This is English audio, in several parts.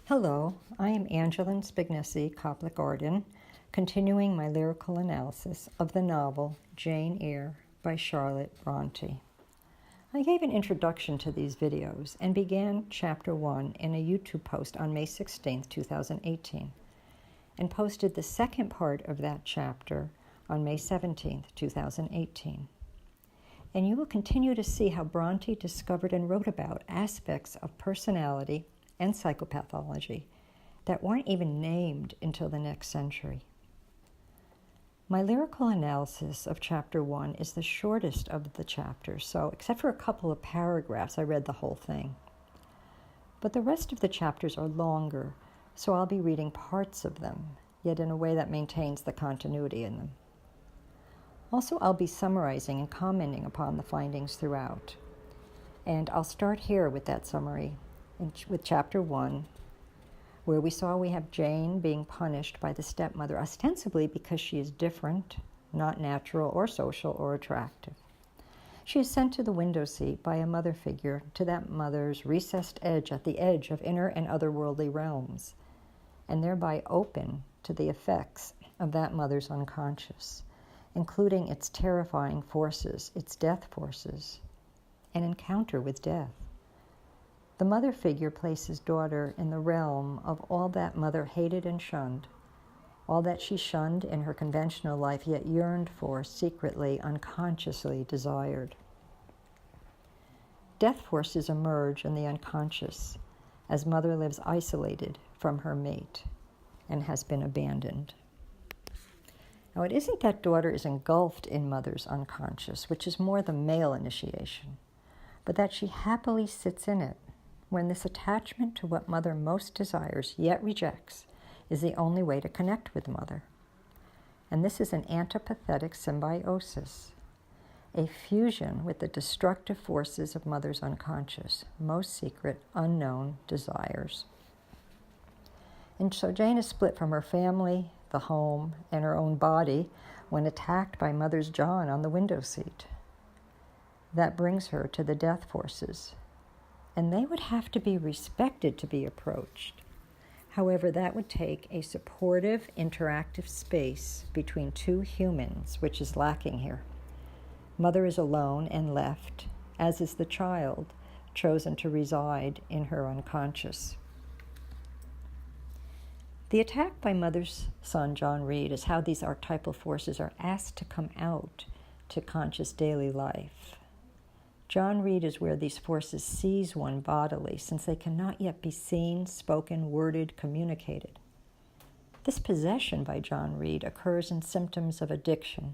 Hello, I am Angelyn Spignesi, Arden, continuing my lyrical analysis of the novel Jane Eyre by Charlotte Bronte. I gave an introduction to these videos and began Chapter 1 in a YouTube post on May 16, 2018, and posted the second part of that chapter on May 17, 2018. And you will continue to see how Bronte discovered and wrote about aspects of personality and psychopathology that weren't even named until the next century. My lyrical analysis of Chapter 1 is the shortest of the chapters, so except for a couple of paragraphs, I read the whole thing. But the rest of the chapters are longer, so I'll be reading parts of them, yet in a way that maintains the continuity in them. Also, I'll be summarizing and commenting upon the findings throughout. And I'll start here with that summary with Chapter 1, where we have Jane being punished by the stepmother, ostensibly because she is different, not natural or social or attractive. She is sent to the window seat by a mother figure, to that mother's recessed edge at the edge of inner and otherworldly realms, and thereby open to the effects of that mother's unconscious, including its terrifying forces, its death forces, an encounter with death. The mother figure places daughter in the realm of all that mother hated and shunned, all that she shunned in her conventional life, yet yearned for, secretly, unconsciously desired. Death forces emerge in the unconscious as mother lives isolated from her mate and has been abandoned. Now, it isn't that daughter is engulfed in mother's unconscious, which is more the male initiation, but that she happily sits in it, when this attachment to what mother most desires, yet rejects, is the only way to connect with mother. And this is an antipathetic symbiosis, a fusion with the destructive forces of mother's unconscious, most secret, unknown desires. And so Jane is split from her family, the home, and her own body when attacked by mother's John on the window seat. That brings her to the death forces, and they would have to be respected to be approached. However, that would take a supportive, interactive space between two humans, which is lacking here. Mother is alone and left, as is the child, chosen to reside in her unconscious. The attack by mother's son, John Reed, is how these archetypal forces are asked to come out to conscious daily life. John Reed is where these forces seize one bodily, since they cannot yet be seen, spoken, worded, communicated. This possession by John Reed occurs in symptoms of addiction,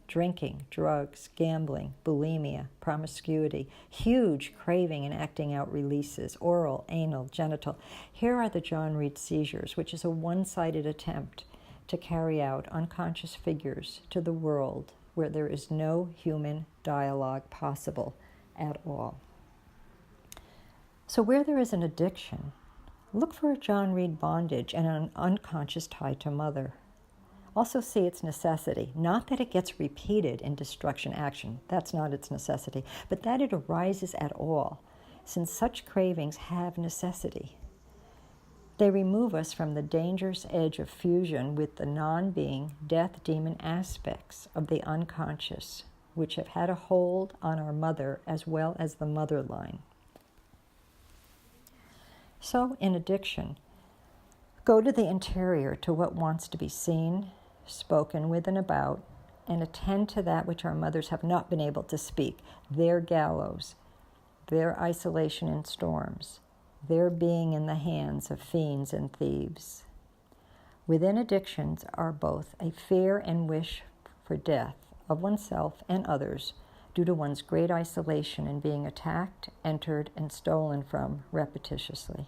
drinking, drugs, gambling, bulimia, promiscuity, huge craving and acting out releases, oral, anal, genital. Here are the John Reed seizures, which is a one-sided attempt to carry out unconscious figures to the world where there is no human dialogue possible at all. So where there is an addiction, look for a John Reed bondage and an unconscious tie to mother. Also see its necessity, not that it gets repeated in destruction action, that's not its necessity, but that it arises at all, since such cravings have necessity. They remove us from the dangerous edge of fusion with the non-being, death demon aspects of the unconscious, which have had a hold on our mother as well as the mother line. So, in addiction, go to the interior, to what wants to be seen, spoken with and about, and attend to that which our mothers have not been able to speak, their gallows, their isolation in storms, their being in the hands of fiends and thieves. Within addictions are both a fear and wish for death of oneself and others due to one's great isolation in being attacked, entered, and stolen from repetitiously.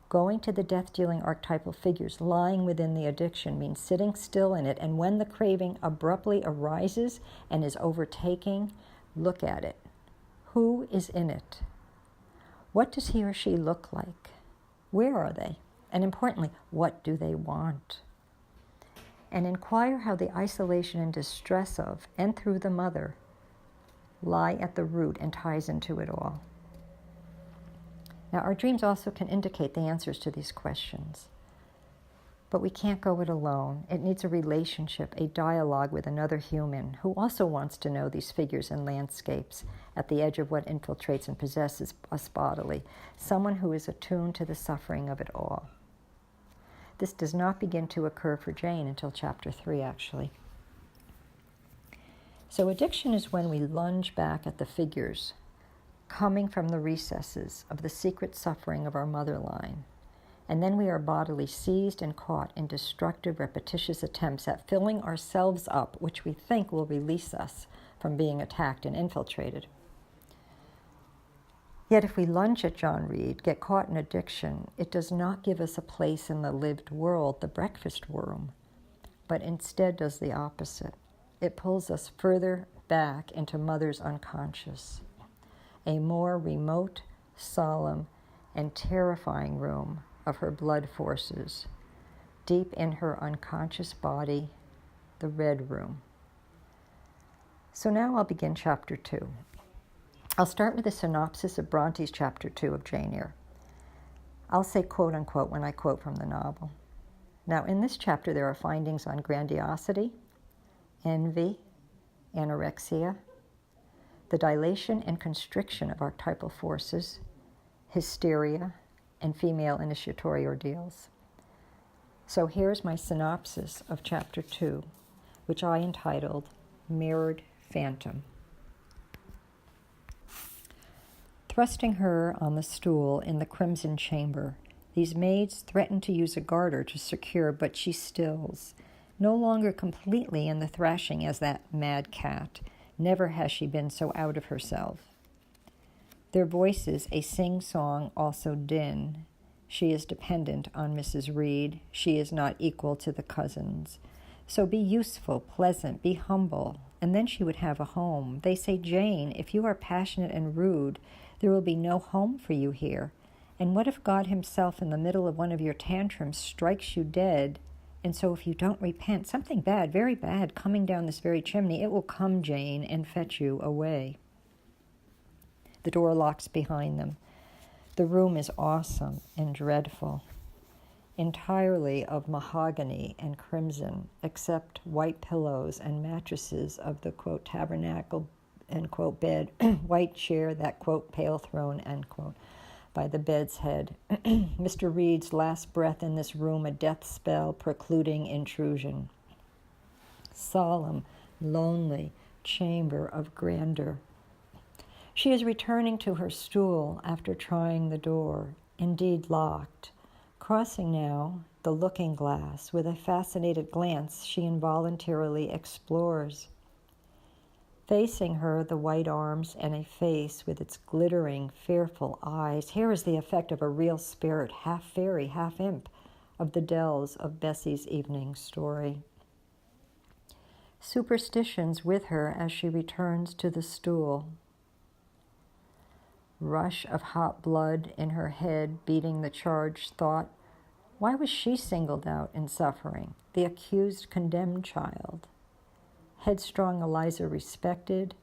Going to the death-dealing archetypal figures lying within the addiction means sitting still in it, and when the craving abruptly arises and is overtaking, look at it. Who is in it? What does he or she look like? Where are they? And importantly, what do they want? And inquire how the isolation and distress of, and through the mother, lie at the root and ties into it all. Now, our dreams also can indicate the answers to these questions. But we can't go it alone. It needs a relationship, a dialogue with another human who also wants to know these figures and landscapes at the edge of what infiltrates and possesses us bodily, someone who is attuned to the suffering of it all. This does not begin to occur for Jane until chapter 3, actually. So addiction is when we lunge back at the figures coming from the recesses of the secret suffering of our mother line. And then we are bodily seized and caught in destructive, repetitious attempts at filling ourselves up, which we think will release us from being attacked and infiltrated. Yet if we lunge at John Reed, get caught in addiction, it does not give us a place in the lived world, the breakfast room, but instead does the opposite. It pulls us further back into Mother's unconscious, a more remote, solemn, and terrifying room of her blood forces, deep in her unconscious body, the Red Room. So now I'll begin chapter 2. I'll start with a synopsis of Bronte's chapter 2 of Jane Eyre. I'll say quote unquote when I quote from the novel. Now in this chapter there are findings on grandiosity, envy, anorexia, the dilation and constriction of archetypal forces, hysteria, and female initiatory ordeals. So here's my synopsis of chapter 2, which I entitled Mirrored Phantom. Thrusting her on the stool in the crimson chamber, these maids threaten to use a garter to secure, but she stills, no longer completely in the thrashing as that mad cat. Never has she been so out of herself. Their voices, a sing-song, also din. She is dependent on Mrs. Reed. She is not equal to the cousins. So be useful, pleasant, be humble, and then she would have a home. They say, Jane, if you are passionate and rude, there will be no home for you here. And what if God himself in the middle of one of your tantrums strikes you dead? And so if you don't repent, something bad, very bad, coming down this very chimney, it will come, Jane, and fetch you away. The door locks behind them. The room is awesome and dreadful, entirely of mahogany and crimson, except white pillows and mattresses of the, quote, tabernacle, end quote, bed, white chair, that, quote, pale throne, end quote, by the bed's head. Mr. Reed's last breath in this room, a death spell precluding intrusion. Solemn, lonely chamber of grandeur. She is returning to her stool after trying the door, indeed locked. Crossing now the looking glass, with a fascinated glance she involuntarily explores. Facing her, the white arms and a face with its glittering, fearful eyes. Here is the effect of a real spirit, half fairy, half imp, of the dells of Bessie's evening story. Superstitions with her as she returns to the stool. Rush of hot blood in her head, beating the charged thought. Why was she singled out in suffering, the accused, condemned child? Headstrong Eliza respected,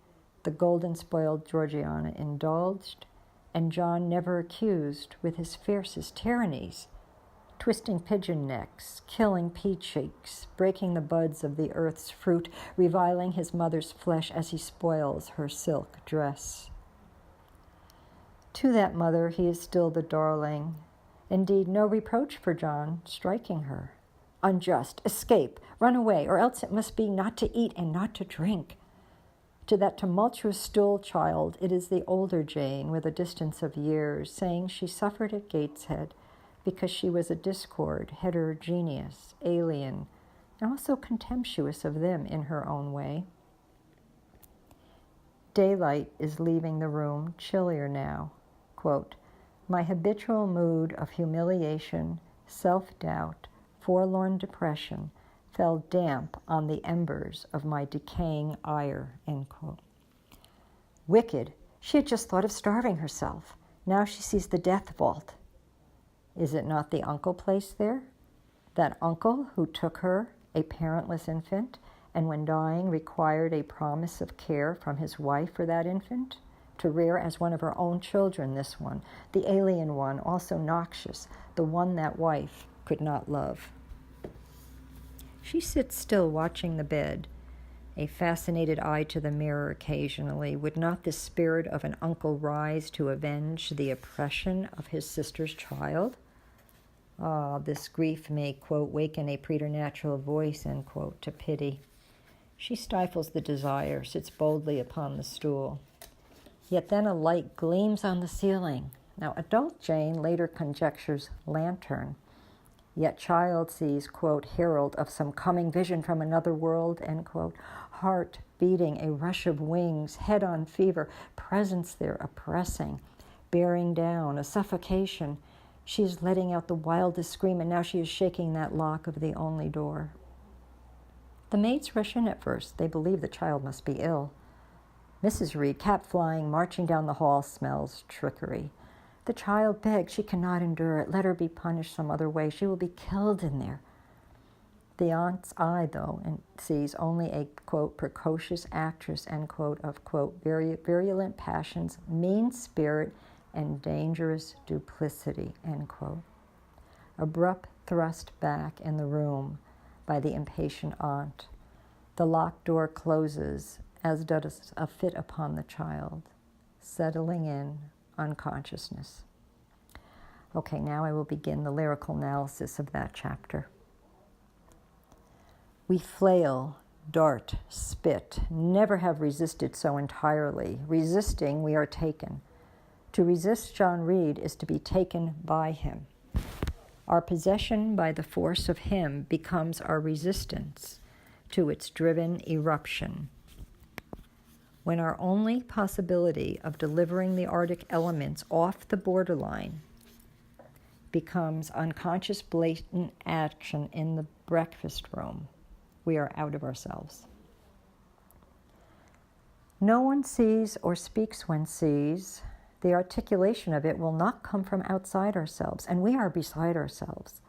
the golden-spoiled Georgiana indulged, and John never accused with his fiercest tyrannies, twisting pigeon necks, killing pea cheeks, breaking the buds of the earth's fruit, reviling his mother's flesh as he spoils her silk dress. To that mother he is still the darling. Indeed, no reproach for John striking her. Unjust, escape, run away, or else it must be not to eat and not to drink. To that tumultuous stool child, it is the older Jane, with a distance of years, saying she suffered at Gateshead because she was a discord, heterogeneous, alien, and also contemptuous of them in her own way. Daylight is leaving the room, chillier now. Quote, my habitual mood of humiliation, self-doubt, forlorn depression fell damp on the embers of my decaying ire, end quote. Wicked. She had just thought of starving herself. Now she sees the death vault. Is it not the uncle placed there? That uncle who took her, a parentless infant, and when dying required a promise of care from his wife for that infant, to rear as one of her own children, this one, the alien one, also noxious, the one that wife could not love. She sits still watching the bed, a fascinated eye to the mirror occasionally. Would not the spirit of an uncle rise to avenge the oppression of his sister's child? This grief may, quote, waken a preternatural voice, end quote, to pity. She stifles the desire, sits boldly upon the stool. Yet then a light gleams on the ceiling. Now, adult Jane later conjectures lantern. Yet child sees, quote, herald of some coming vision from another world, end quote. Heart beating, a rush of wings, head on fever, presence there oppressing, bearing down, a suffocation. She is letting out the wildest scream, and now she is shaking that lock of the only door. The maids rush in at first. They believe the child must be ill. Mrs. Reed, cap flying, marching down the hall, smells trickery. The child begs. She cannot endure it. Let her be punished some other way. She will be killed in there. The aunt's eye, though, and sees only a, quote, precocious actress, end quote, of, quote, virulent passions, mean spirit, and dangerous duplicity, end quote. Abrupt thrust back in the room by the impatient aunt. The locked door closes, as does a fit upon the child, settling in unconsciousness. Okay, now I will begin the lyrical analysis of that chapter. We flail, dart, spit, never have resisted so entirely. Resisting, we are taken. To resist John Reed is to be taken by him. Our possession by the force of him becomes our resistance to its driven eruption. When our only possibility of delivering the Arctic elements off the borderline becomes unconscious blatant action in the breakfast room, we are out of ourselves. No one sees or speaks when sees. The articulation of it will not come from outside ourselves, and we are beside ourselves,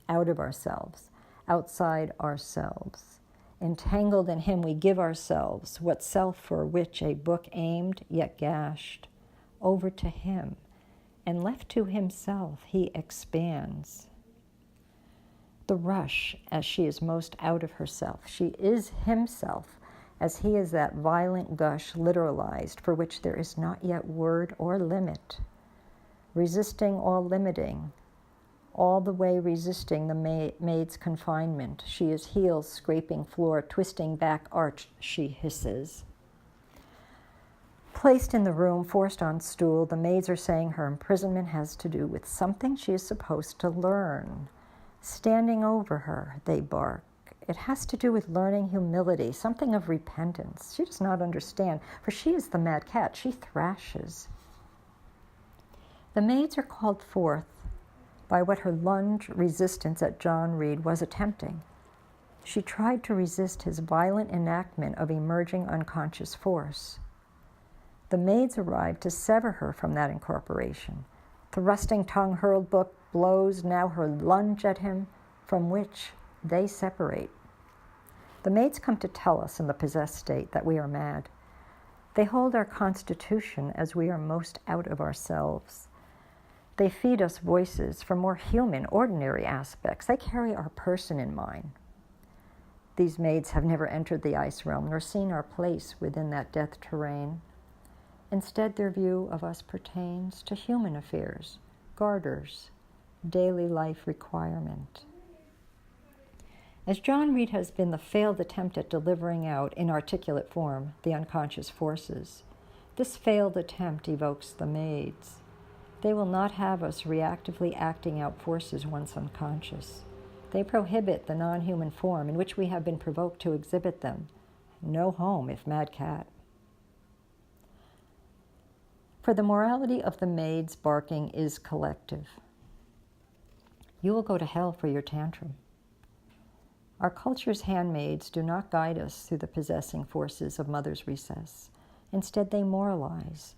out of ourselves, outside ourselves. Entangled in him we give ourselves, what self for which a book aimed yet gashed, over to him, and left to himself he expands. The rush, as she is most out of herself, she is himself, as he is that violent gush literalized for which there is not yet word or limit, resisting all limiting, all the way resisting the maid's confinement. She is heels scraping floor, twisting back arch, she hisses. Placed in the room, forced on stool, the maids are saying her imprisonment has to do with something she is supposed to learn. Standing over her, they bark. It has to do with learning humility, something of repentance. She does not understand, for she is the mad cat. She thrashes. The maids are called forth by what her lunge resistance at John Reed was attempting. She tried to resist his violent enactment of emerging unconscious force. The maids arrived to sever her from that incorporation. Thrusting tongue hurled book blows now her lunge at him, from which they separate. The maids come to tell us in the possessed state that we are mad. They hold our constitution as we are most out of ourselves. They feed us voices for more human, ordinary aspects. They carry our person in mind. These maids have never entered the ice realm, nor seen our place within that death terrain. Instead, their view of us pertains to human affairs, garters, daily life requirement. As John Reed has been the failed attempt at delivering out in articulate form the unconscious forces, this failed attempt evokes the maids. They will not have us reactively acting out forces once unconscious. They prohibit the non-human form in which we have been provoked to exhibit them. No home if mad cat. For the morality of the maids' barking is collective. You will go to hell for your tantrum. Our culture's handmaids do not guide us through the possessing forces of mother's recess. Instead, they moralize,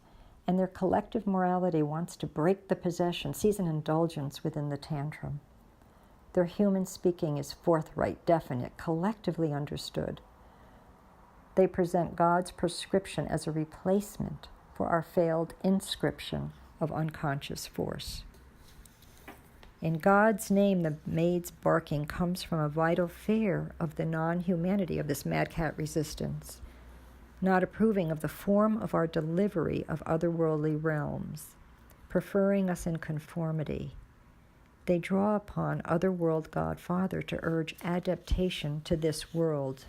and their collective morality wants to break the possession, sees an indulgence within the tantrum. Their human speaking is forthright, definite, collectively understood. They present God's prescription as a replacement for our failed inscription of unconscious force. In God's name, the maid's barking comes from a vital fear of the non-humanity of this madcat resistance, not approving of the form of our delivery of otherworldly realms, preferring us in conformity. They draw upon otherworld Godfather to urge adaptation to this world.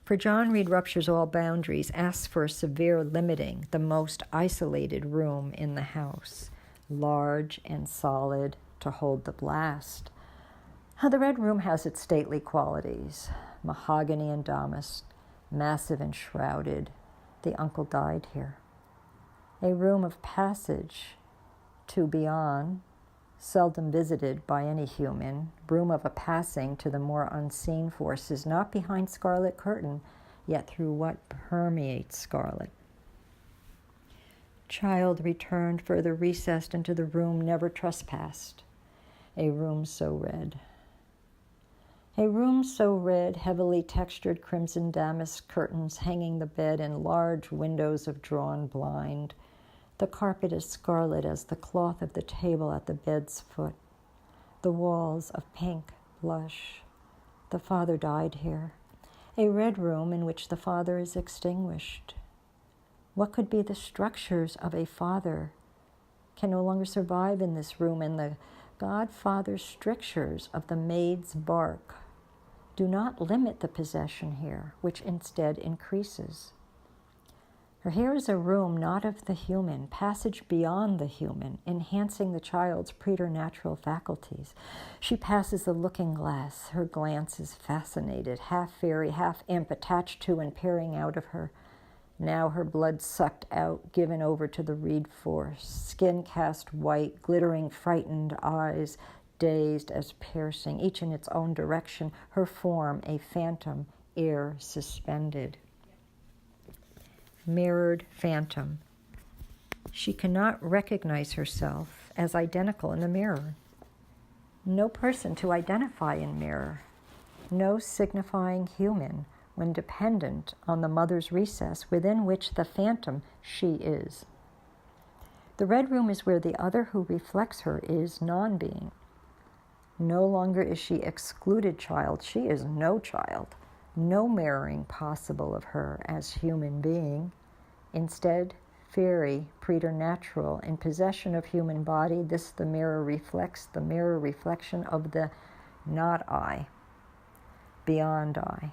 For John Reed ruptures all boundaries, asks for a severe limiting, the most isolated room in the house, large and solid to hold the blast. The Red Room has its stately qualities, mahogany and damask, massive and shrouded. The uncle died here. A room of passage to beyond, seldom visited by any human, room of a passing to the more unseen forces, not behind scarlet curtain, yet through what permeates scarlet. Child returned, further recessed into the room never trespassed. A room so red. A room so red, heavily textured crimson damask curtains hanging the bed and large windows of drawn blind. The carpet is scarlet as the cloth of the table at the bed's foot. The walls of pink blush. The father died here. A red room in which the father is extinguished. What could be the structures of a father can no longer survive in this room, and the Godfather's strictures of the maid's bark do not limit the possession here, which instead increases. For here is a room not of the human, passage beyond the human, enhancing the child's preternatural faculties. She passes the looking glass. Her glance is fascinated, half fairy, half imp, attached to and peering out of her. Now her blood sucked out, given over to the reed force, skin cast white, glittering, frightened eyes, dazed as piercing, each in its own direction, her form a phantom, air suspended. Mirrored phantom. She cannot recognize herself as identical in the mirror. No person to identify in mirror. No signifying human when dependent on the mother's recess within which the phantom she is. The red room is where the other who reflects her is non-being. No longer is she excluded child. She is no child. No mirroring possible of her as human being. Instead, fairy, preternatural, in possession of human body, this the mirror reflects, the mirror reflection of the not I, beyond I,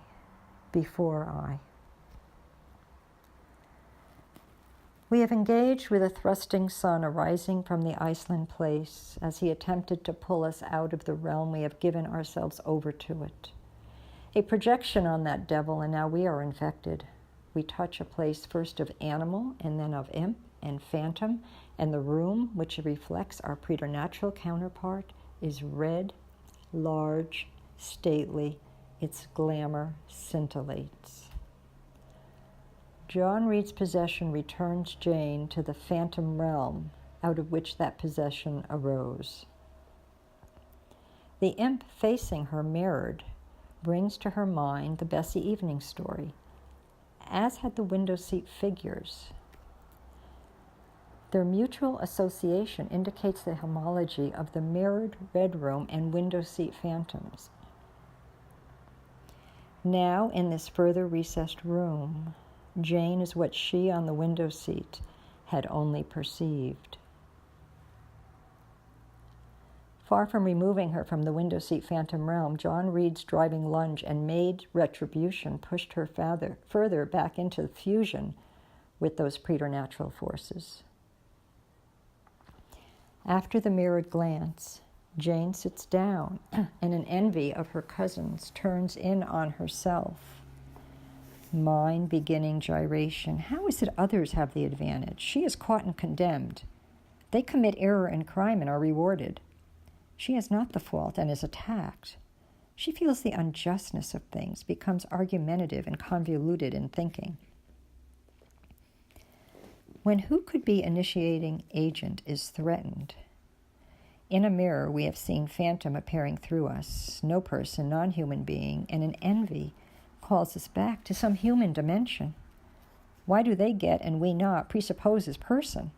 before I. We have engaged with a thrusting sun arising from the Iceland place as he attempted to pull us out of the realm we have given ourselves over to it. A projection on that devil, and now we are infected. We touch a place first of animal and then of imp and phantom, and the room which reflects our preternatural counterpart is red, large, stately. Its glamour scintillates. John Reed's possession returns Jane to the phantom realm out of which that possession arose. The imp facing her mirrored brings to her mind the Bessie evening story, as had the window seat figures. Their mutual association indicates the homology of the mirrored red room and window seat phantoms. Now, in this further recessed room, Jane is what she on the window seat had only perceived. Far from removing her from the window seat phantom realm, John Reed's driving lunge and maid retribution pushed her further back into fusion with those preternatural forces. After the mirrored glance, Jane sits down and in envy of her cousins turns in on herself. Mind beginning gyration. How is it others have the advantage? She is caught and condemned. They commit error and crime and are rewarded. She has not the fault and is attacked. She feels the unjustness of things, becomes argumentative and convoluted in thinking. When who could be initiating agent is threatened, in a mirror we have seen phantom appearing through us, no person, non-human being, and an envy calls us back to some human dimension. Why do they get and we not presupposes person?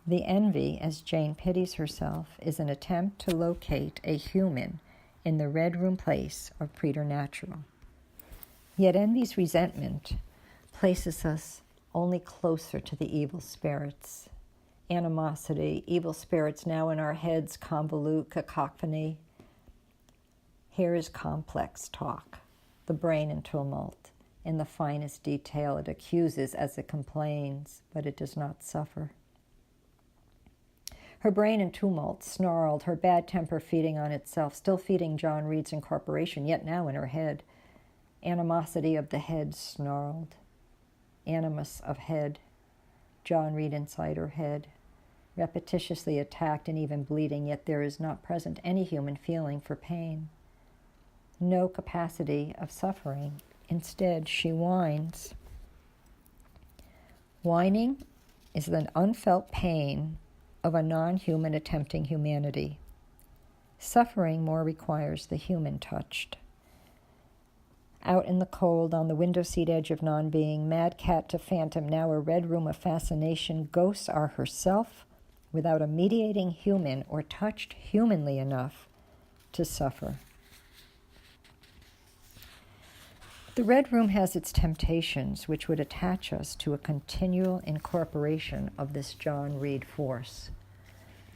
The envy, as Jane pities herself, is an attempt to locate a human in the red room place of preternatural. Yet envy's resentment places us only closer to the evil spirits. Animosity, evil spirits now in our heads convolute cacophony. Here is complex talk, the brain in tumult. In the finest detail it accuses as it complains, but it does not suffer. Her brain in tumult snarled, her bad temper feeding on itself, still feeding John Reed's incorporation, yet now in her head. Animosity of the head snarled. Animus of head. John Reed inside her head. Repetitiously attacked and even bleeding, yet there is not present any human feeling for pain. No capacity of suffering. Instead, she whines. Whining is the unfelt pain of a non-human attempting humanity. Suffering more requires the human touched. Out in the cold, on the window seat edge of non-being, mad cat to phantom, now a red room of fascination, ghosts are herself without a mediating human or touched humanly enough to suffer. The red room has its temptations, which would attach us to a continual incorporation of this John Reed force.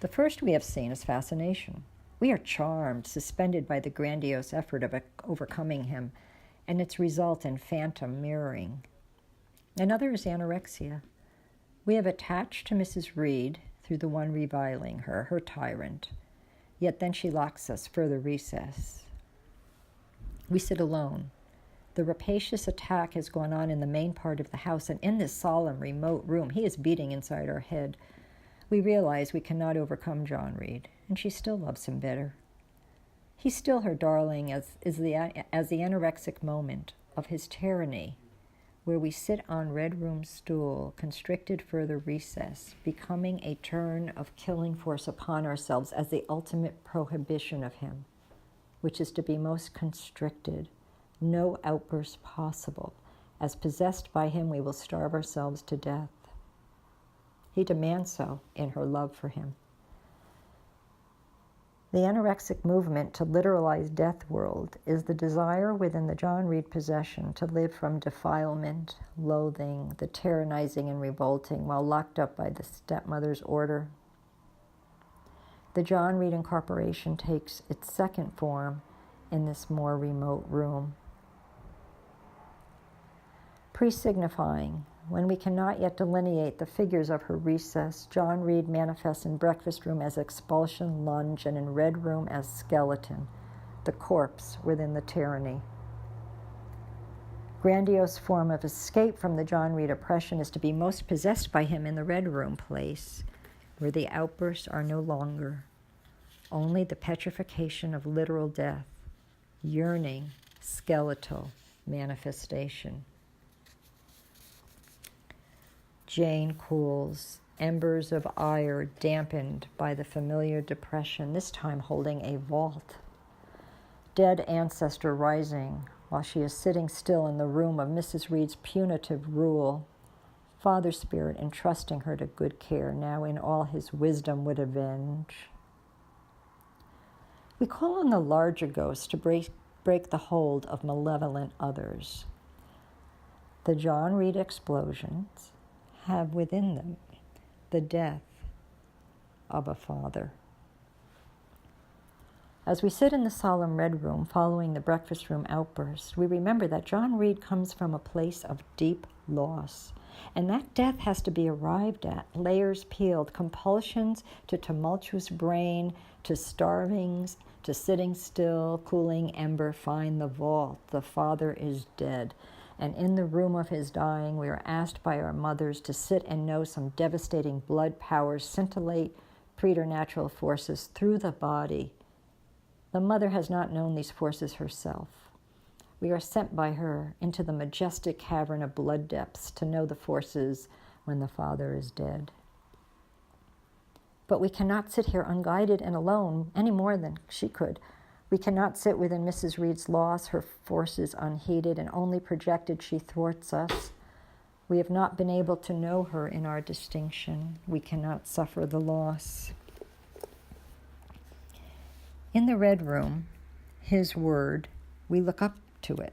The first we have seen is fascination. We are charmed, suspended by the grandiose effort of overcoming him, and its result in phantom mirroring. Another is anorexia. We have attached to Mrs. Reed through the one reviling her, her tyrant, yet then she locks us further recess. We sit alone. The rapacious attack has gone on in the main part of the house, and in this solemn, remote room, he is beating inside our head. We realize we cannot overcome John Reed, and she still loves him better. He's still her darling as the anorexic moment of his tyranny, where we sit on red room stool, constricted further recess, becoming a turn of killing force upon ourselves as the ultimate prohibition of him, which is to be most constricted. No outburst possible. As possessed by him, we will starve ourselves to death. He demands so in her love for him. The anorexic movement to literalize death world is the desire within the John Reed possession to live from defilement, loathing, the tyrannizing and revolting while locked up by the stepmother's order. The John Reed incorporation takes its second form in this more remote room. Pre-signifying, when we cannot yet delineate the figures of her recess, John Reed manifests in breakfast room as expulsion, lunge, and in red room as skeleton, the corpse within the tyranny. Grandiose form of escape from the John Reed oppression is to be most possessed by him in the red room place, where the outbursts are no longer, only the petrification of literal death, yearning, skeletal manifestation. Jane cools, embers of ire dampened by the familiar depression, this time holding a vault. Dead ancestor rising while she is sitting still in the room of Mrs. Reed's punitive rule. Father Spirit entrusting her to good care, now in all his wisdom would avenge. We call on the larger ghosts to break the hold of malevolent others. The John Reed explosions have within them the death of a father. As we sit in the solemn red room following the breakfast room outburst, we remember that John Reed comes from a place of deep loss, and that death has to be arrived at, layers peeled, compulsions to tumultuous brain, to starvings, to sitting still, cooling ember, find the vault. The father is dead. And in the room of his dying, we are asked by our mothers to sit and know some devastating blood powers scintillate preternatural forces through the body. The mother has not known these forces herself. We are sent by her into the majestic cavern of blood depths to know the forces when the father is dead. But we cannot sit here unguided and alone any more than she could. We cannot sit within Mrs. Reed's loss, her forces unheeded and only projected she thwarts us. We have not been able to know her in our distinction. We cannot suffer the loss. In the Red Room, his word, we look up to it.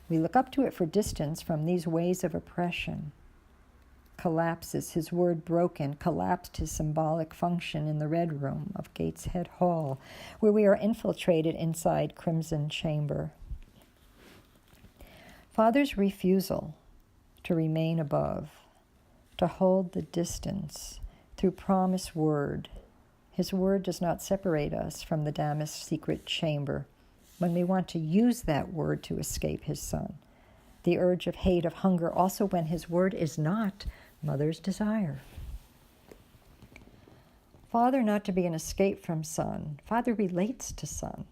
We look up to it for distance from these ways of oppression. Collapses, his word broken, collapsed his symbolic function in the Red Room of Gateshead Hall, where we are infiltrated inside Crimson Chamber. Father's refusal to remain above, to hold the distance through promise word. His word does not separate us from the damask secret chamber when we want to use that word to escape his son. The urge of hate, of hunger, also when his word is not mother's desire. Father not to be an escape from son. Father relates to son.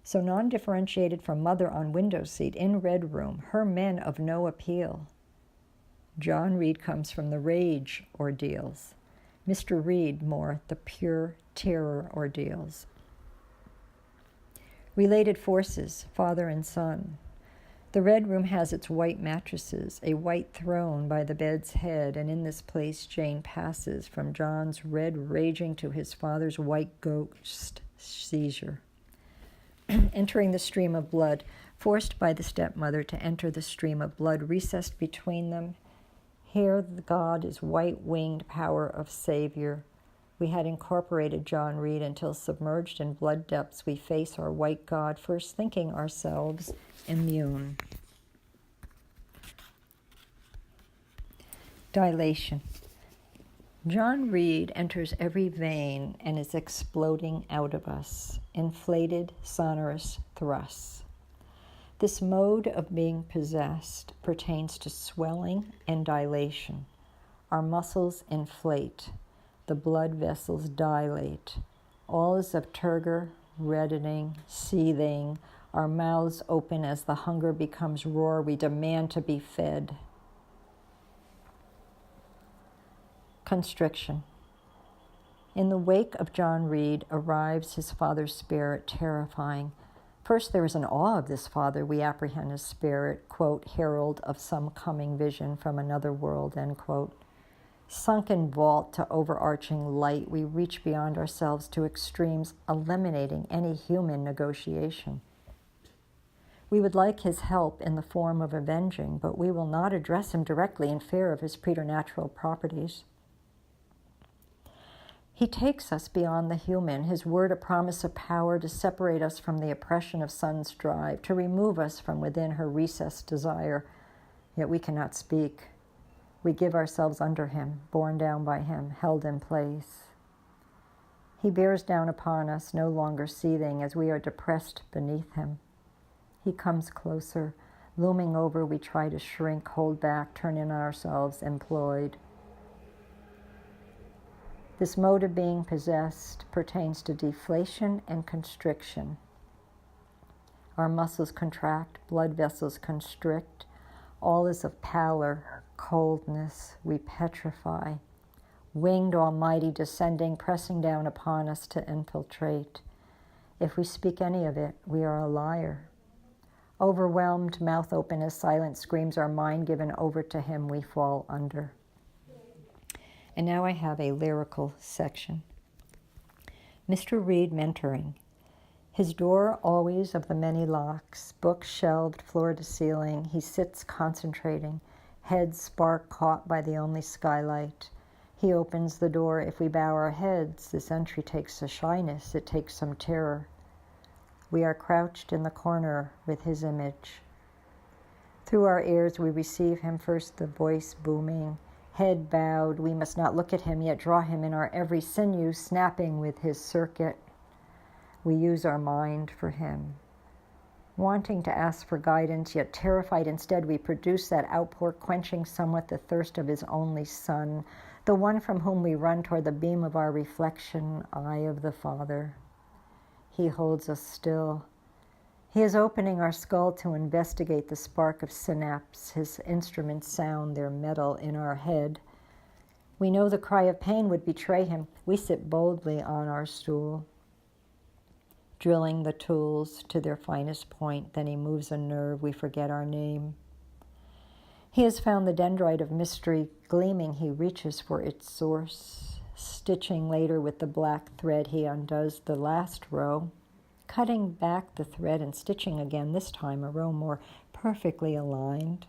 So non-differentiated from mother on window seat in Red Room, her men of no appeal. John Reed comes from the rage ordeals. Mr. Reed more the pure terror ordeals. Related forces, father and son. The Red Room has its white mattresses, a white throne by the bed's head, and in this place Jane passes from John's red raging to his father's white ghost seizure. Entering the stream of blood, forced by the stepmother to enter the stream of blood recessed between them. Here the God is white-winged power of Savior. We had incorporated John Reed until submerged in blood depths we face our white God, first thinking ourselves immune. Dilation. John Reed enters every vein and is exploding out of us, inflated, sonorous thrusts. This mode of being possessed pertains to swelling and dilation. Our muscles inflate. The blood vessels dilate. All is of turgor, reddening, seething. Our mouths open as the hunger becomes roar. We demand to be fed. Constriction. In the wake of John Reed arrives his father's spirit, terrifying. First, there is an awe of this father. We apprehend his spirit, quote, herald of some coming vision from another world, end quote. Sunken vault to overarching light, we reach beyond ourselves to extremes, eliminating any human negotiation. We would like his help in the form of avenging, but we will not address him directly in fear of his preternatural properties. He takes us beyond the human, his word a promise of power to separate us from the oppression of son's drive, to remove us from within her recessed desire, yet we cannot speak. We give ourselves under him, borne down by him, held in place. He bears down upon us, no longer seething, as we are depressed beneath him. He comes closer. Looming over, we try to shrink, hold back, turn in ourselves, employed. This mode of being possessed pertains to deflation and constriction. Our muscles contract, blood vessels constrict. All is of pallor, coldness, we petrify. Winged Almighty descending, pressing down upon us to infiltrate. If we speak any of it, we are a liar. Overwhelmed, mouth open as silent screams, our mind given over to him, we fall under. And now I have a lyrical section. Mr. Reed mentoring. His door always of the many locks, books shelved floor to ceiling. He sits concentrating, head spark caught by the only skylight. He opens the door. If we bow our heads, this entry takes a shyness, it takes some terror. We are crouched in the corner with his image. Through our ears we receive him, first the voice booming, head bowed. We must not look at him, yet draw him in our every sinew, snapping with his circuit. We use our mind for him. Wanting to ask for guidance, yet terrified instead, we produce that outpour, quenching somewhat the thirst of his only son, the one from whom we run toward the beam of our reflection, eye of the Father. He holds us still. He is opening our skull to investigate the spark of synapse. His instruments sound their metal in our head. We know the cry of pain would betray him. We sit boldly on our stool, drilling the tools to their finest point. Then he moves a nerve. We forget our name. He has found the dendrite of mystery gleaming. He reaches for its source. Stitching later with the black thread, he undoes the last row, cutting back the thread and stitching again, this time a row more perfectly aligned.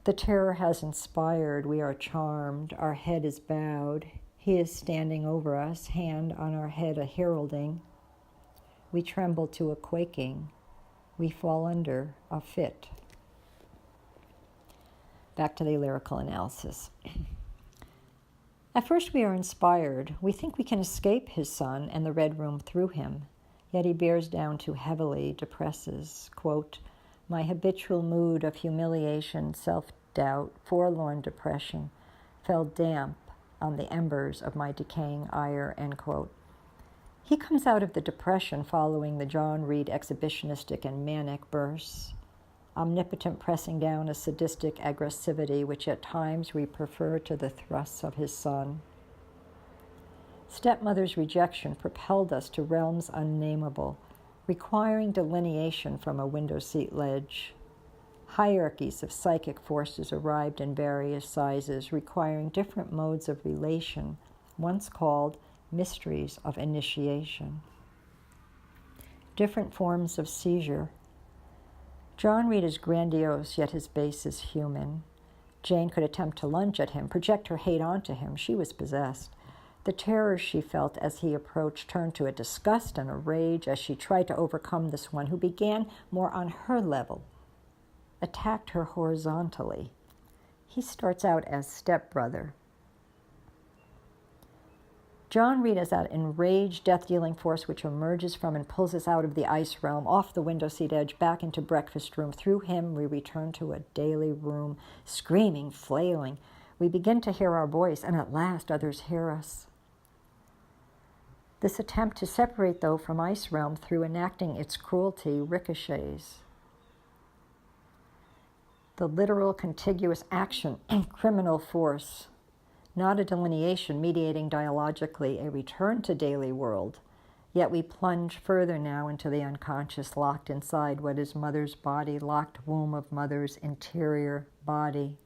The terror has inspired. We are charmed. Our head is bowed. He is standing over us, hand on our head, a heralding. We tremble to a quaking. We fall under a fit. Back to the lyrical analysis. At first we are inspired. We think we can escape his son and the red room through him. Yet he bears down too heavily, depresses, quote, my habitual mood of humiliation, self-doubt, forlorn depression fell damp on the embers of my decaying ire, end quote. He comes out of the depression following the John Reed exhibitionistic and manic bursts, omnipotent pressing down a sadistic aggressivity which at times we prefer to the thrusts of his son. Stepmother's rejection propelled us to realms unnameable, requiring delineation from a window seat ledge. Hierarchies of psychic forces arrived in various sizes, requiring different modes of relation, once called mysteries of initiation. Different forms of seizure. John Reed is grandiose, yet his base is human. Jane could attempt to lunge at him, project her hate onto him. She was possessed. The terror she felt as he approached turned to a disgust and a rage as she tried to overcome this one who began more on her level, attacked her horizontally. He starts out as stepbrother. John Reed is that enraged, death-dealing force which emerges from and pulls us out of the ice realm, off the window seat edge, back into breakfast room. Through him, we return to a daily room, screaming, flailing. We begin to hear our voice, and at last others hear us. This attempt to separate, though, from ice realm through enacting its cruelty ricochets. The literal contiguous action and criminal force, not a delineation mediating dialogically a return to daily world, yet we plunge further now into the unconscious, locked inside what is mother's body, locked womb of mother's interior body.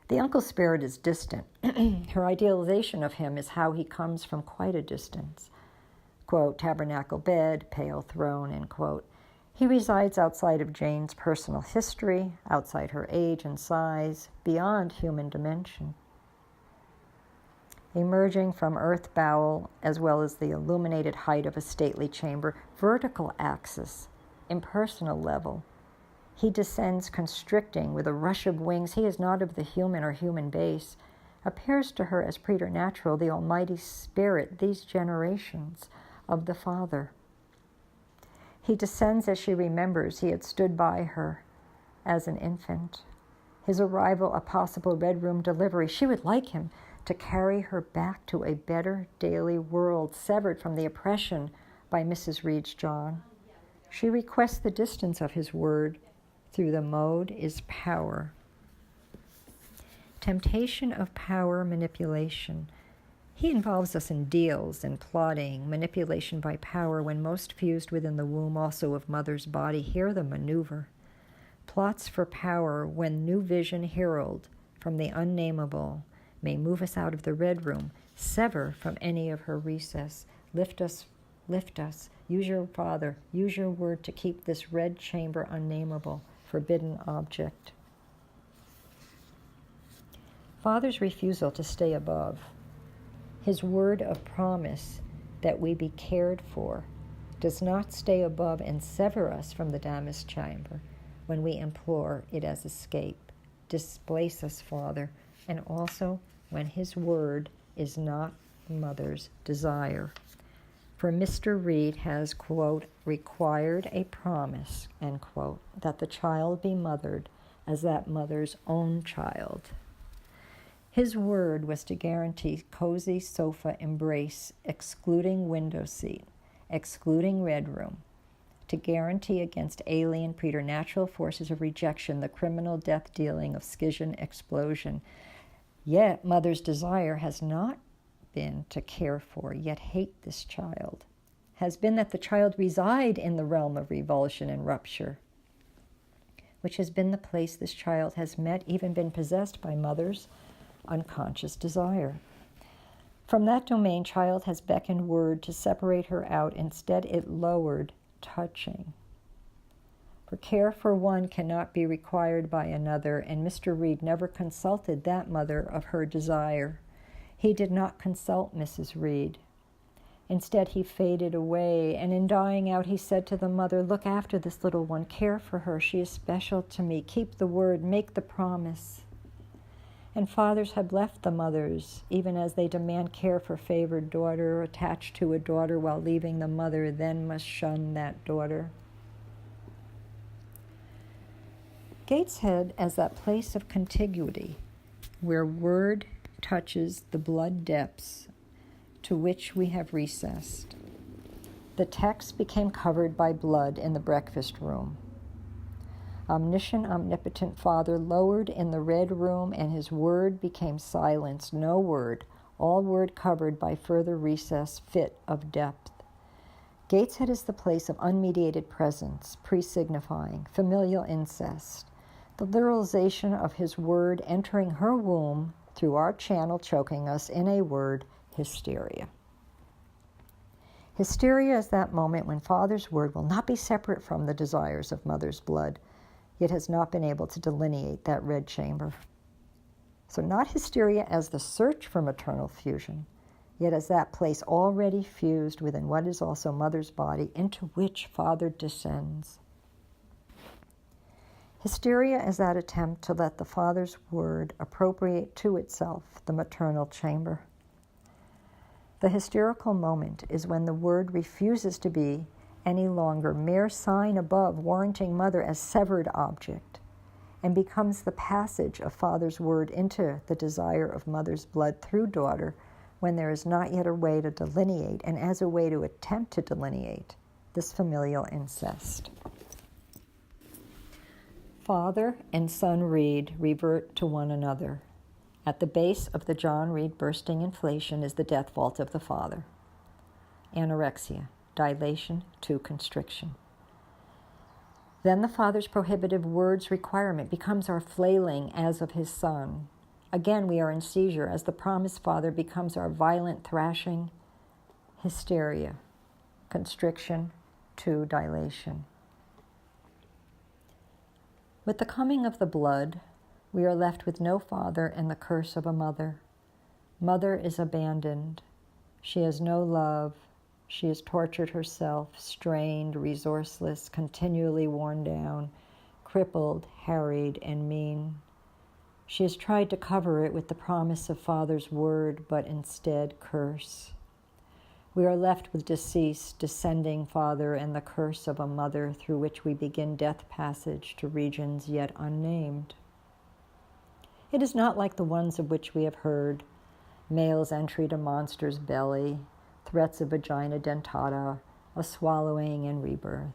The uncle spirit is distant. Her idealization of him is how he comes from quite a distance. Quote, tabernacle bed, pale throne, end quote. He resides outside of Jane's personal history, outside her age and size, beyond human dimension. Emerging from earth bowel, as well as the illuminated height of a stately chamber, vertical axis, impersonal level, he descends constricting with a rush of wings. He is not of the human or human base, appears to her as preternatural, the almighty spirit, these generations of the Father. He descends as she remembers he had stood by her as an infant. His arrival, a possible red room delivery. She would like him to carry her back to a better daily world, severed from the oppression by Mrs. Reed's John. She requests the distance of his word. Through the mode is power. Temptation of power manipulation. He involves us in deals and plotting, manipulation by power when most fused within the womb also of mother's body. Hear the maneuver. Plots for power when new vision herald from the unnameable may move us out of the red room, sever from any of her recess. Lift us, use your Father, use your word to keep this red chamber unnameable, forbidden object. Father's refusal to stay above. His word of promise that we be cared for does not stay above and sever us from the damask chamber when we implore it as escape. Displace us, Father, and also when his word is not mother's desire. For Mr. Reed has, quote, required a promise, end quote, that the child be mothered as that mother's own child. His word was to guarantee cozy sofa embrace, excluding window seat, excluding red room, to guarantee against alien preternatural forces of rejection the criminal death dealing of scission explosion. Yet mother's desire has not been to care for, yet hate this child, has been that the child reside in the realm of revulsion and rupture. which has been the place this child has met, even been possessed by mother's unconscious desire. From that domain, child has beckoned word to separate her out. Instead, it lowered touching. For care for one cannot be required by another, and Mr. Reed never consulted that mother of her desire. He did not consult Mrs. Reed. Instead, he faded away, and in dying out, he said to the mother, "Look after this little one, care for her. She is special to me. Keep the word, make the promise." And fathers have left the mothers, even as they demand care for favored daughter, attached to a daughter while leaving the mother, then must shun that daughter. Gateshead as that place of contiguity, where word touches the blood depths to which we have recessed. The text became covered by blood in the breakfast room. Omniscient, omnipotent Father lowered in the red room, and his word became silence, no word, all word covered by further recess fit of depth. Gateshead is the place of unmediated presence, pre-signifying, familial incest, the literalization of his word entering her womb through our channel, choking us in a word, hysteria. Hysteria is that moment when Father's word will not be separate from the desires of mother's blood, yet has not been able to delineate that red chamber. So not hysteria as the search for maternal fusion, yet as that place already fused within what is also mother's body, into which Father descends. Hysteria is that attempt to let the Father's word appropriate to itself the maternal chamber. The hysterical moment is when the word refuses to be any longer mere sign above warranting mother as severed object, and becomes the passage of Father's word into the desire of mother's blood through daughter, when there is not yet a way to delineate, and as a way to attempt to delineate, this familial incest. Father and son Reed revert to one another. At the base of the John Reed bursting inflation is the death vault of the father. Anorexia, dilation to constriction. Then the father's prohibitive words requirement becomes our flailing as of his son. Again we are in seizure as the promised father becomes our violent thrashing. Hysteria, constriction to dilation. With the coming of the blood, we are left with no father and the curse of a mother. Mother is abandoned. She has no love. She is tortured herself, strained, resourceless, continually worn down, crippled, harried, and mean. She has tried to cover it with the promise of Father's word, but instead curse. We are left with deceased, descending father and the curse of a mother through which we begin death passage to regions yet unnamed. It is not like the ones of which we have heard, male's entry to monster's belly, threats of vagina dentata, a swallowing and rebirth.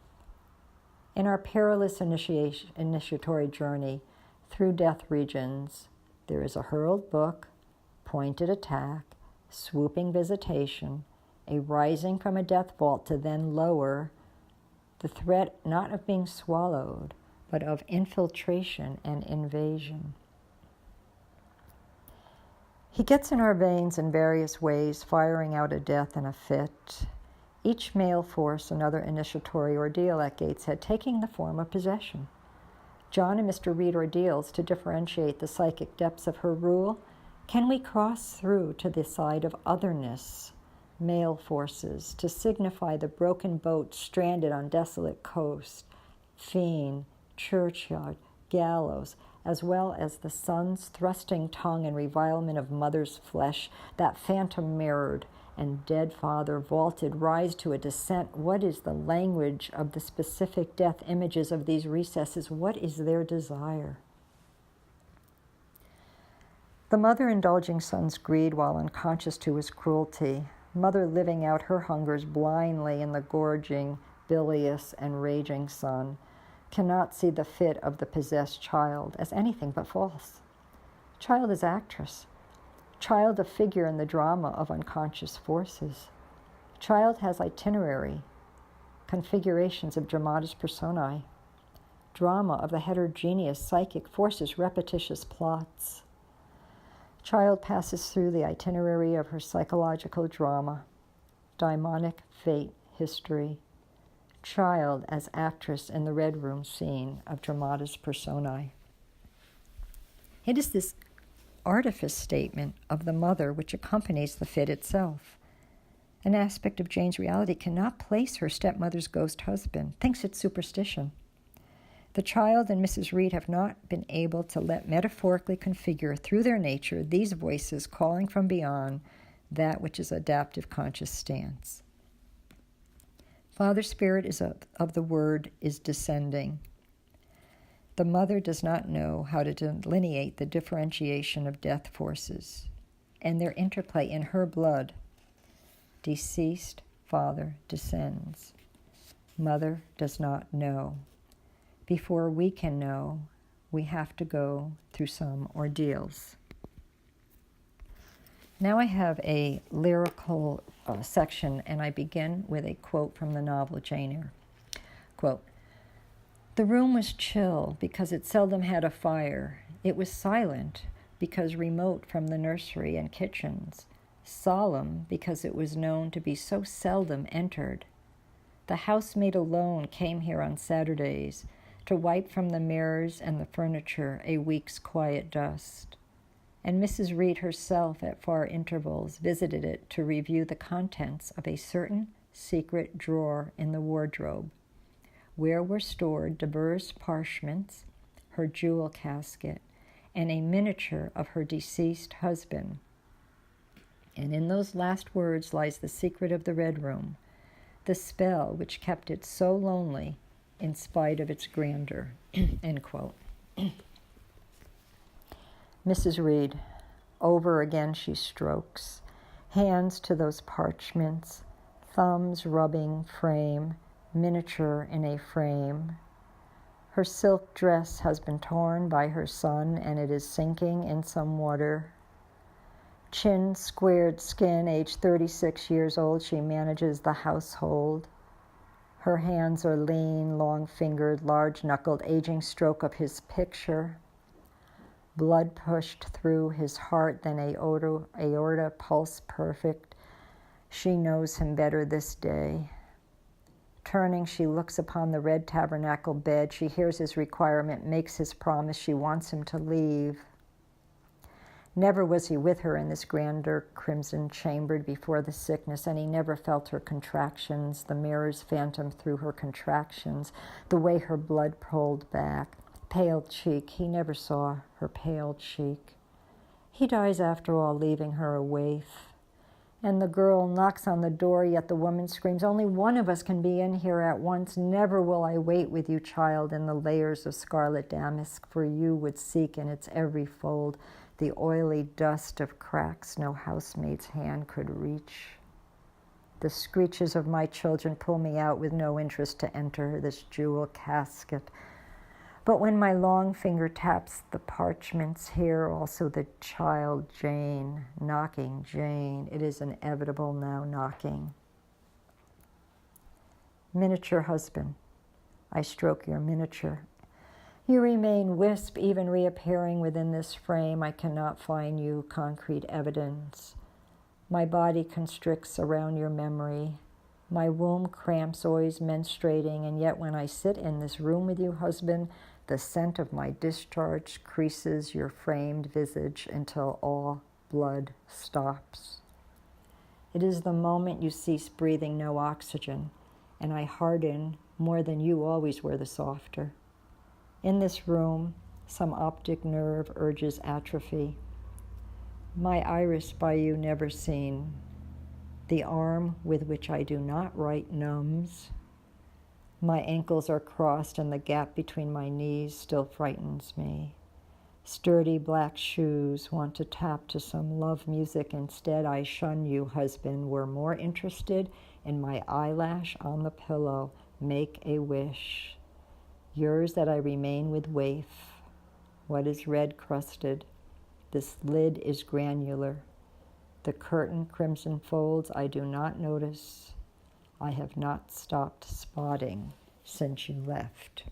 In our perilous initiatory journey through death regions, there is a hurled book, pointed attack, swooping visitation, a rising from a death vault to then lower, the threat not of being swallowed, but of infiltration and invasion. He gets in our veins in various ways, firing out a death and a fit. Each male force another initiatory ordeal at Gateshead, taking the form of possession. John and Mr. Reed ordeals to differentiate the psychic depths of her rule. Can we cross through to the side of otherness, male forces, to signify the broken boat stranded on desolate coast, fiend, churchyard, gallows, as well as the son's thrusting tongue and revilement of mother's flesh, that phantom mirrored and dead father vaulted rise to a descent? What is the language of the specific death images of these recesses? What is their desire? The mother indulging son's greed while unconscious to his cruelty, mother living out her hungers blindly in the gorging, bilious, and raging son, cannot see the fit of the possessed child as anything but false. Child is actress. Child a figure in the drama of unconscious forces. Child has itinerary, configurations of dramatis personae. drama of the heterogeneous psychic forces, repetitious plots. Child passes through the itinerary of her psychological drama, daimonic fate history. Child as actress in the Red Room scene of Dramatis Personae. It is this artifice statement of the mother which accompanies the fit itself. An aspect of Jane's reality cannot place her stepmother's ghost husband, thinks it's superstition. The child and Mrs. Reed have not been able to let metaphorically configure through their nature these voices calling from beyond that which is adaptive conscious stance. Father Spirit of the Word is descending. The mother does not know how to delineate the differentiation of death forces and their interplay in her blood. Deceased father descends. Mother does not know. Before we can know, we have to go through some ordeals. Now I have a lyrical section, and I begin with a quote from the novel Jane Eyre. Quote, "The room was chill because it seldom had a fire. It was silent because remote from the nursery and kitchens. Solemn because it was known to be so seldom entered. The housemaid alone came here on Saturdays to wipe from the mirrors and the furniture a week's quiet dust. And Mrs. Reed herself at far intervals visited it to review the contents of a certain secret drawer in the wardrobe, where were stored diverse parchments, her jewel casket, and a miniature of her deceased husband. And in those last words lies the secret of the Red Room, the spell which kept it so lonely in spite of its grandeur." End quote. Mrs. Reed, over again she strokes, hands to those parchments, thumbs rubbing frame, miniature in a frame. Her silk dress has been torn by her son, and it is sinking in some water. Chin, squared skin, age 36 years old, she manages the household. Her hands are lean, long-fingered, large-knuckled, aging stroke of his picture. Blood pushed through his heart, then aorta pulse perfect. She knows him better this day. Turning, she looks upon the red tabernacle bed. She hears his requirement, makes his promise. She wants him to leave. Never was he with her in this grander crimson chamber before the sickness, and he never felt her contractions, the mirror's phantom through her contractions, the way her blood pulled back. Pale cheek, he never saw her pale cheek. He dies after all, leaving her a waif. And the girl knocks on the door, yet the woman screams, "Only one of us can be in here at once. Never will I wait with you, child, in the layers of scarlet damask, for you would seek in its every fold the oily dust of cracks no housemaid's hand could reach. The screeches of my children pull me out with no interest to enter this jewel casket. But when my long finger taps the parchments, hear also the child Jane knocking. Jane, it is inevitable now knocking. Miniature husband, I stroke your miniature. You remain wisp, even reappearing within this frame. I cannot find you concrete evidence. My body constricts around your memory. My womb cramps, always menstruating, and yet when I sit in this room with you, husband, the scent of my discharge creases your framed visage until all blood stops. It is the moment you cease breathing no oxygen, and I harden more than you always were the softer. In this room, some optic nerve urges atrophy. My iris by you never seen. The arm with which I do not write numbs. My ankles are crossed and the gap between my knees still frightens me. Sturdy black shoes want to tap to some love music. Instead, I shun you, husband. Were more interested in my eyelash on the pillow. Make a wish. Yours that I remain with waif. What is red crusted? This lid is granular. The curtain crimson folds I do not notice. I have not stopped spotting since you left.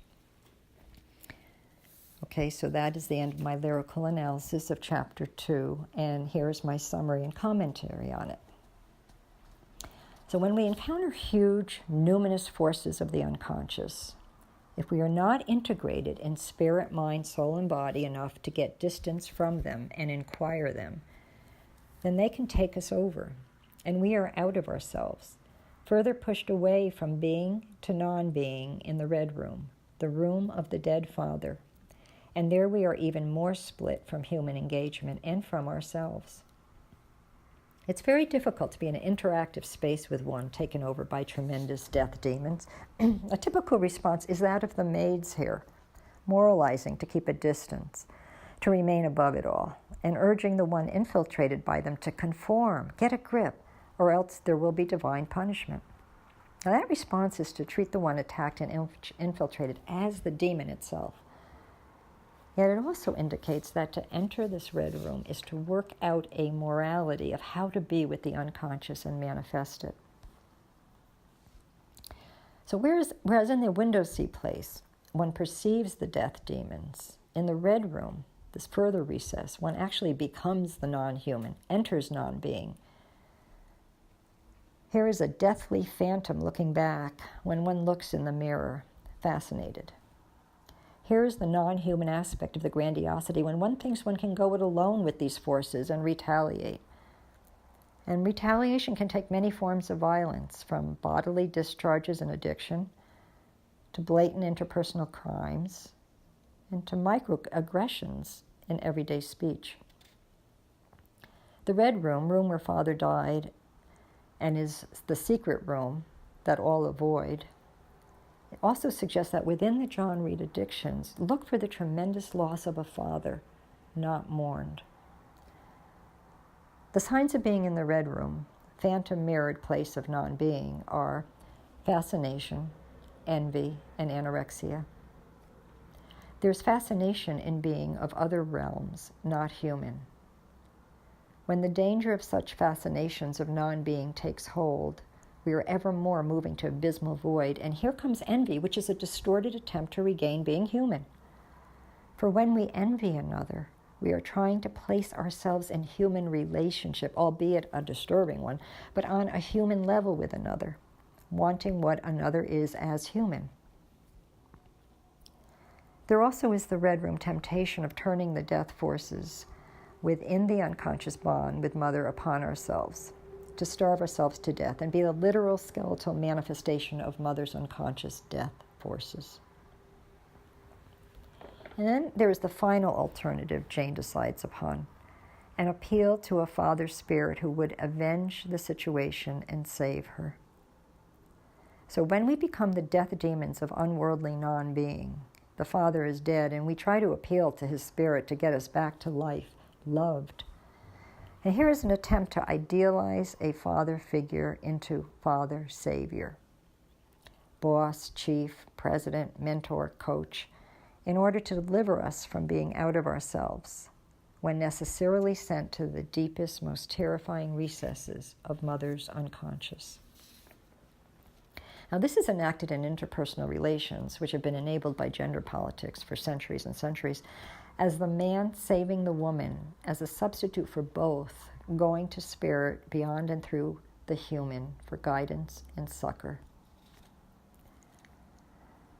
Okay, so that is the end of my lyrical analysis of Chapter 2, and here's my summary and commentary on it. So when we encounter huge, numinous forces of the unconscious, if we are not integrated in spirit, mind, soul, and body enough to get distance from them and inquire them, then they can take us over, and we are out of ourselves, further pushed away from being to non-being in the red room, the room of the dead father. And there we are even more split from human engagement and from ourselves. It's very difficult to be in an interactive space with one taken over by tremendous death demons. A typical response is that of the maids here, moralizing to keep a distance, to remain above it all, and urging the one infiltrated by them to conform, get a grip, or else there will be divine punishment. Now that response is to treat the one attacked and infiltrated as the demon itself. Yet it also indicates that to enter this red room is to work out a morality of how to be with the unconscious and manifest it. So whereas in the window seat place, one perceives the death demons, in the red room, this further recess, one actually becomes the non-human, enters non-being. Here is a deathly phantom looking back when one looks in the mirror, fascinated. Here is the non-human aspect of the grandiosity when one thinks one can go it alone with these forces and retaliate. And retaliation can take many forms of violence, from bodily discharges and addiction, to blatant interpersonal crimes, and to microaggressions in everyday speech. The red room, room where Father died, and is the secret room that all avoid, it also suggests that within the John Reed addictions, look for the tremendous loss of a father not mourned. The signs of being in the red room, phantom mirrored place of non-being, are fascination, envy, and anorexia. There's fascination in being of other realms, not human. When the danger of such fascinations of non-being takes hold, we are ever more moving to abysmal void, and here comes envy, which is a distorted attempt to regain being human. For when we envy another, we are trying to place ourselves in human relationship, albeit a disturbing one, but on a human level with another, wanting what another is as human. There also is the red room temptation of turning the death forces within the unconscious bond with Mother upon ourselves, to starve ourselves to death and be the literal skeletal manifestation of Mother's unconscious death forces. And then there is the final alternative Jane decides upon, an appeal to a father spirit who would avenge the situation and save her. So when we become the death demons of unworldly non-being, the father is dead, and we try to appeal to his spirit to get us back to life, loved. And here is an attempt to idealize a father figure into father savior, boss, chief, president, mentor, coach, in order to deliver us from being out of ourselves, when necessarily sent to the deepest, most terrifying recesses of Mother's unconscious. Now, this is enacted in interpersonal relations, which have been enabled by gender politics for centuries and centuries, as the man saving the woman, as a substitute for both, going to spirit beyond and through the human for guidance and succor.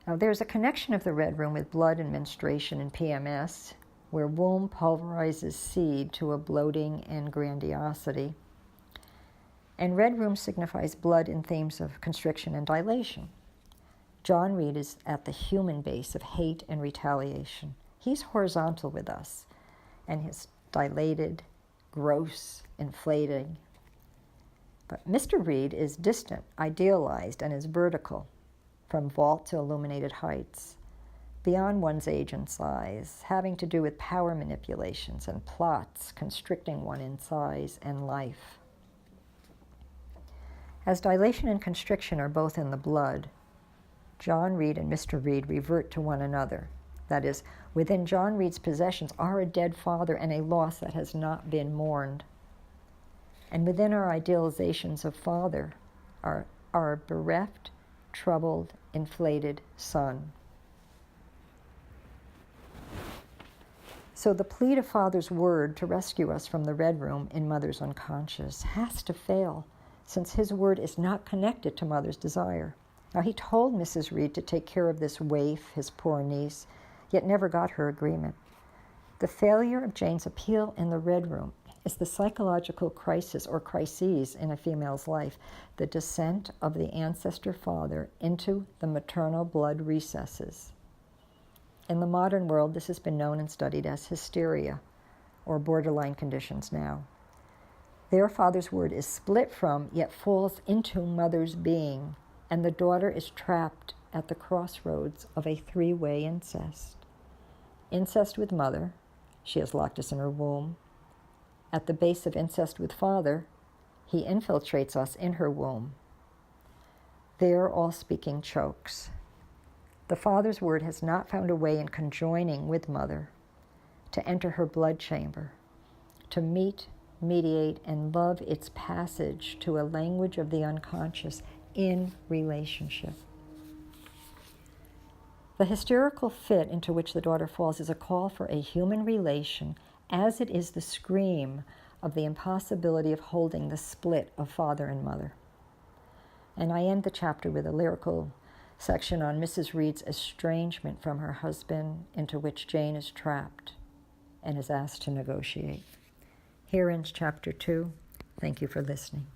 Now, there's a connection of the red room with blood and menstruation and PMS, where womb pulverizes seed to a bloating and grandiosity. And red room signifies blood in themes of constriction and dilation. John Reed is at the human base of hate and retaliation. He's horizontal with us, and his dilated, gross, inflating. But Mr. Reed is distant, idealized, and is vertical, from vault to illuminated heights, beyond one's age and size, having to do with power manipulations and plots constricting one in size and life. As dilation and constriction are both in the blood, John Reed and Mr. Reed revert to one another. That is, within John Reed's possessions are a dead father and a loss that has not been mourned. And within our idealizations of father are our bereft, troubled, inflated son. So the plea to Father's word to rescue us from the red room in Mother's unconscious has to fail, since his word is not connected to Mother's desire. Now, he told Mrs. Reed to take care of this waif, his poor niece, yet never got her agreement. The failure of Jane's appeal in the red room is the psychological crisis or crises in a female's life, the descent of the ancestor father into the maternal blood recesses. In the modern world, this has been known and studied as hysteria, or borderline conditions now. Their father's word is split from, yet falls into Mother's being, and the daughter is trapped at the crossroads of a three-way incest. Incest with Mother, she has locked us in her womb. At the base of incest with Father, he infiltrates us in her womb. There, all speaking chokes. The Father's word has not found a way in conjoining with Mother to enter her blood chamber, to meet, mediate, and love its passage to a language of the unconscious in relationship. The hysterical fit into which the daughter falls is a call for a human relation, as it is the scream of the impossibility of holding the split of father and mother. And I end the chapter with a lyrical section on Mrs. Reed's estrangement from her husband, into which Jane is trapped and is asked to negotiate. Here ends chapter 2. Thank you for listening.